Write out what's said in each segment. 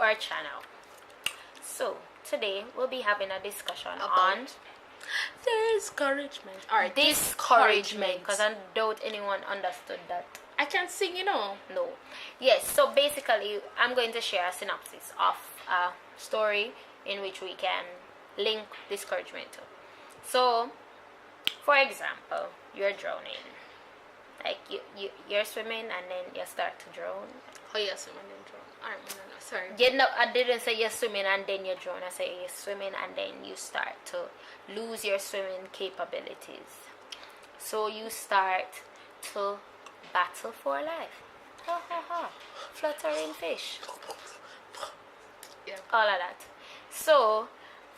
our channel. So today we'll be having a discussion on discouragement. Or discouragement, because I doubt anyone understood that. I can sing, No. Yes, so basically I'm going to share a synopsis of a story in which we can link discouragement to. So, for example, you're drowning. Like you're swimming and then you start to drown. Oh, you're swimming and drown. Alright, no, sorry. Yeah, no, I didn't say you're swimming and then you drown. I said you're swimming and then you start to lose your swimming capabilities. So you start to battle for life. Ha ha ha. Fluttering fish. Yeah. All of that. So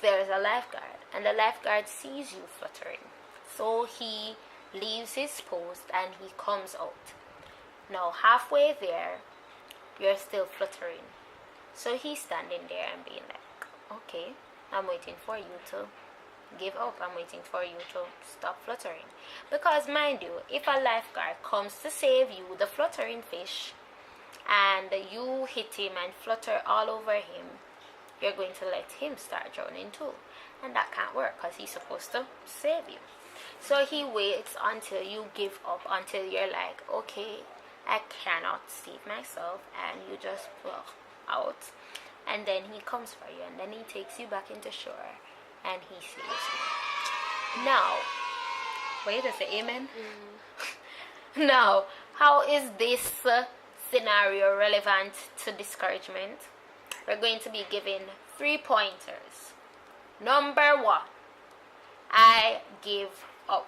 there's a lifeguard and the lifeguard sees you fluttering. So he leaves his post and he comes out. Now halfway there, you're still fluttering. So he's standing there and being like, okay, I'm waiting for you to give up. I'm waiting for you to stop fluttering. Because mind you, if a lifeguard comes to save you, the fluttering fish, and you hit him and flutter all over him, you're going to let him start drowning too. And that can't work because he's supposed to save you. So he waits until you give up, until you're like, okay, I cannot save myself, and you just pull out. And then he comes for you, and then he takes you back into shore, and he saves you. Now, wait a second, amen? Now, how is this scenario relevant to discouragement? We're going to be given 3 pointers. Number 1, I give out.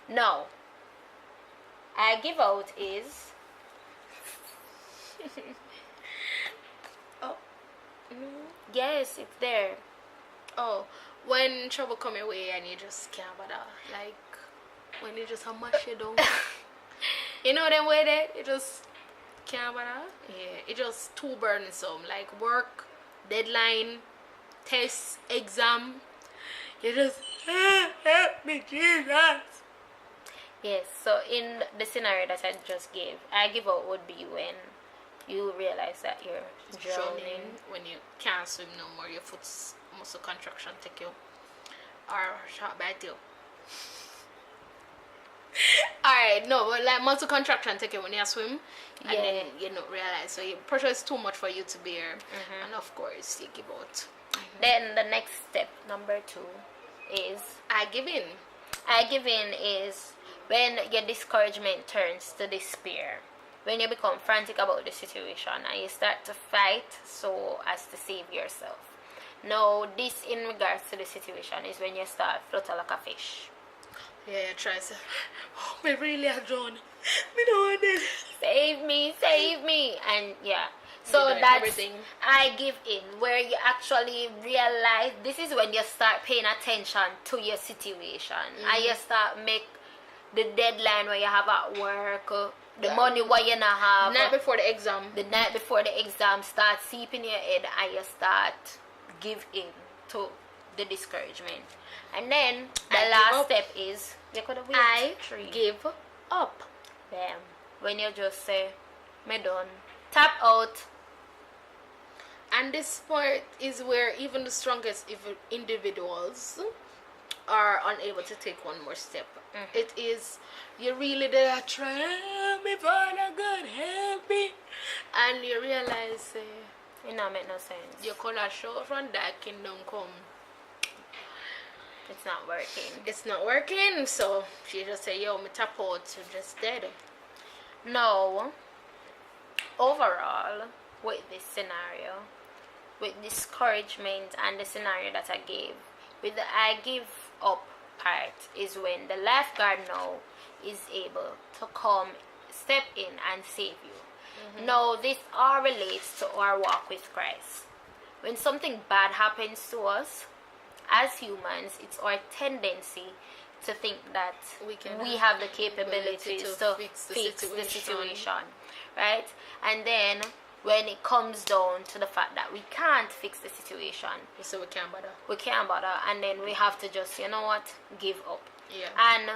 Now, I give out is yes, it's there. Oh, when trouble come your way and you just can't bother. Like, when you just have much you don't. You know them way there? You just can't bother? Yeah, it just too burdensome. Like work, deadline, test, exam. You just, help me, Jesus. Yes, so in the scenario that I just gave, I give out would be when you realize that you're drowning. When you can't swim no more, your foot's muscle contraction take you, or short bite you. Alright, no, but like muscle contraction take you when you swim, and then you don't realize. So your pressure is too much for you to bear, and of course you give out. Then the next step, number 2, is I give in. I give in is when your discouragement turns to despair. When you become frantic about the situation and you start to fight so as to save yourself. Now, this in regards to the situation is when you start flutter like a fish. Yeah, you try to say, oh, me really are drowned. Me don't want this. Save me. And yeah. So that's everything. I give in, where you actually realize this is when you start paying attention to your situation. And you start make the deadline where you have at work, the money what you not have. The night before the exam start seeping in your head, and you start give in to the discouragement. And then the last step is you could have give up. Bam. When you just say, me done. Tap out. And this part is where even the strongest individuals are unable to take one more step. It is, you really did try me, Father God, help me. And you realize, it not make no sense. You could have short from that kingdom come. It's not working. So she just say, yo, me tap out, you're just dead. No. Overall, with this scenario, with discouragement and the scenario that I gave, with the I give up part is when the lifeguard now is able to come, step in and save you. Now, this all relates to our walk with Christ. When something bad happens to us, as humans, it's our tendency to think that we have the capabilities to fix the situation, right? And then when it comes down to the fact that we can't fix the situation, so we can't bother, and then we have to just, you know what, give up. Yeah. And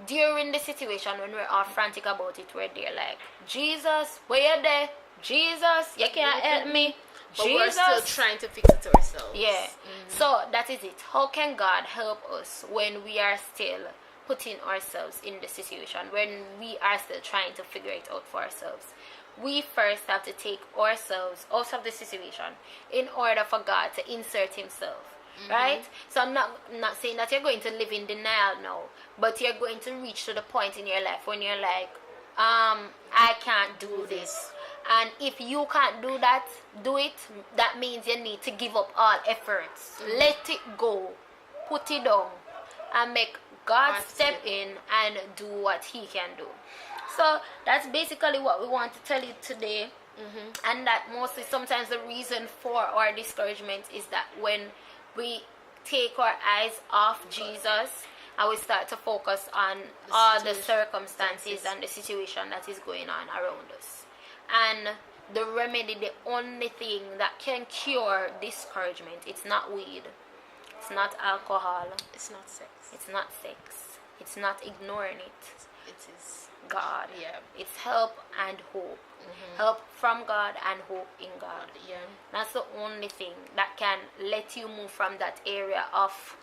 during the situation when we're all frantic about it, we're there like, Jesus, where you there? Jesus, you can't help me. But we're Jesus, still trying to fix it ourselves. yeah. So that is it. How can God help us when we are still putting ourselves in the situation, when we are still trying to figure it out for ourselves? We first have to take ourselves out of the situation in order for God to insert himself. Right? So I'm not saying that you're going to live in denial now, but you're going to reach to the point in your life when you're like, I can't do this. And if you can't do that, do it. That means you need to give up all efforts. Let it go. Put it down. And make God step in and do what he can do. So that's basically what we want to tell you today. And that mostly sometimes the reason for our discouragement is that when we take our eyes off Jesus and we start to focus on all the circumstances and the situation that is going on around us. And the remedy, the only thing that can cure discouragement, it's not weed, it's not alcohol, It's not sex. it's not sex, it's not ignoring it. It is God. Yeah. It's help and hope. Help from God and hope in God. Yeah. That's the only thing that can let you move from that area of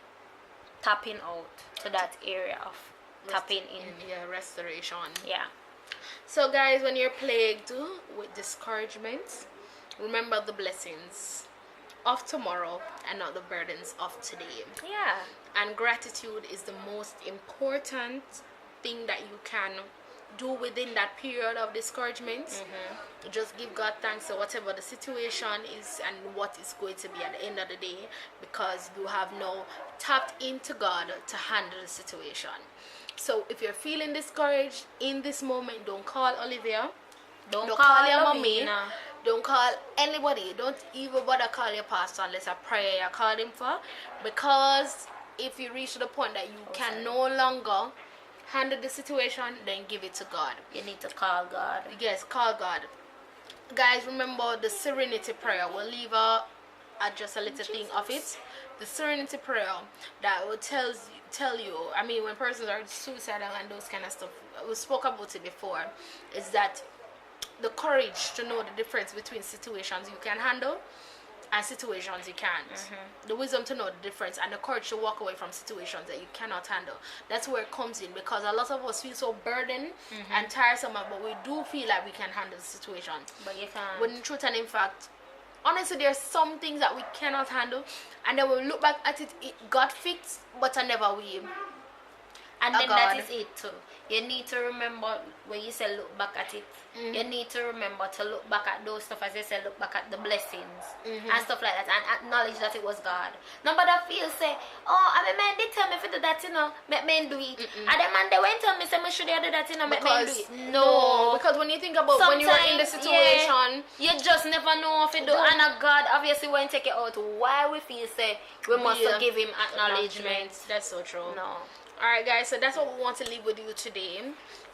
tapping out to that area of tapping in. Yeah, restoration. Yeah. So guys, when you're plagued with discouragement, remember the blessings of tomorrow and not the burdens of today. Yeah. And gratitude is the most important thing that you can do within that period of discouragement. Just give God thanks for whatever the situation is and what is going to be at the end of the day, because you have now tapped into God to handle the situation. So if you're feeling discouraged in this moment, don't call Olivia, don't call your mommy, don't call anybody, don't even bother call your pastor unless a prayer you called him for, because if you reach to the point that you can no longer handle the situation, then give it to God. You need to call God. Yes, call God. Guys, remember the serenity prayer. We'll leave just a little thing of it. The serenity prayer that will tell you, I mean, when persons are suicidal and those kind of stuff, we spoke about it before, is that the courage to know the difference between situations you can handle and situations you can't. The wisdom to know the difference and the courage to walk away from situations that you cannot handle. That's where it comes in, because a lot of us feel so burdened and tiresome, but we do feel like we can handle the situation. But you can't. When in truth and in fact, honestly, there's some things that we cannot handle, and then we look back at it, it got fixed, but I never will. And then that is it too. You need to remember when you say look back at it, you need to remember to look back at those stuff, as you say, look back at the blessings and stuff like that, and acknowledge that it was God. Nobody feel say, oh, I mean, man, they tell me if you do that, you know, make men do it. And then man, they went tell me, say, me should do that, you know, make men do it. No, because when you think about when you were in the situation, you just never know if you do. And God obviously won't take it out. Why we feel say we must give him acknowledgement? That's so true. No. Alright guys, so that's what we want to leave with you today.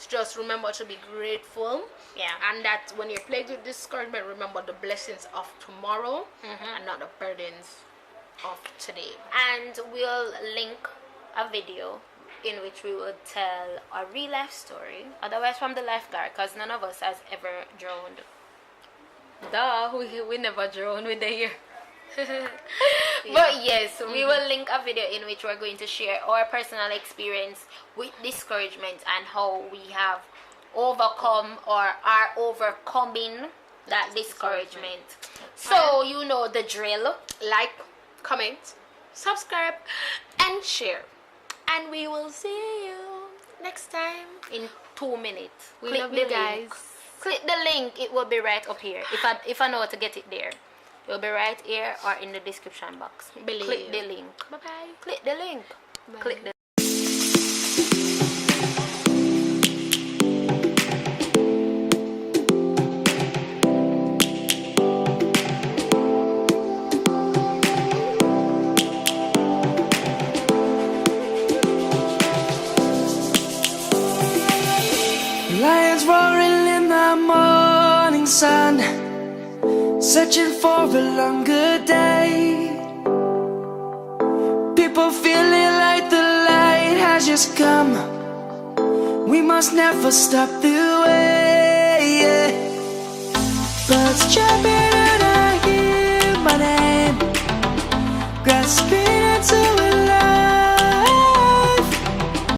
Just remember to be grateful. Yeah. And that when you're plagued with discouragement, remember the blessings of tomorrow and not the burdens of today. And we'll link a video in which we will tell a real life story, otherwise from the lifeguard, because none of us has ever drowned. Duh, we never drowned with the year. But yes, we will link a video in which we're going to share our personal experience with discouragement and how we have overcome or are overcoming that discouragement. So you know the drill. Like, comment, subscribe, and share. And we will see you next time In 2 minutes. We love you guys. Click the link, it will be right up here. If I know how to get it there. It will be right here or in the description box. Click the link. Bye bye. Click the link. Bye. Click the Lions roaring in the morning sun, searching for a longer day. People feeling like the light has just come. We must never stop the way. Birds chirping